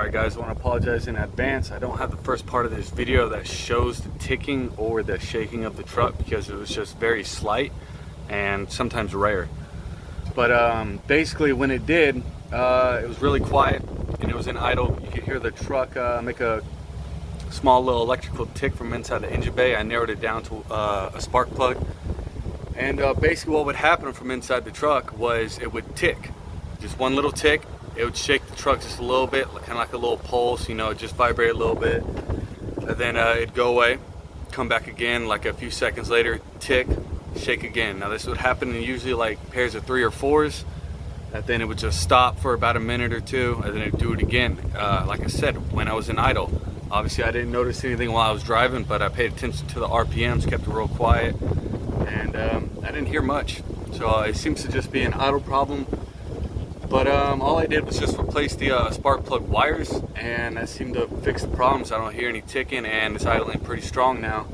Alright guys, I want to apologize in advance. I don't have the first part of this video that shows the ticking or the shaking of the truck because it was just very slight and sometimes rare. But basically when it did, it was really quiet and it was in idle. You could hear the truck make a small little electrical tick from inside the engine bay. I narrowed it down to a spark plug. And basically what would happen from inside the truck was it would tick. Just one little tick. It would shake the truck just a little bit, kind of like a little pulse, you know, just vibrate a little bit. And then it'd go away, come back again like a few seconds later, tick, shake again. Now this would happen in usually like pairs of 3 or 4s. And then it would just stop for about a minute or two, and then it'd do it again. Like I said, when I was in idle. Obviously I didn't notice anything while I was driving, but I paid attention to the RPMs, kept it real quiet, and I didn't hear much. So it seems to just be an idle problem. But all I did was just replace the spark plug wires, and that seemed to fix the problems. I don't hear any ticking, and it's idling pretty strong now.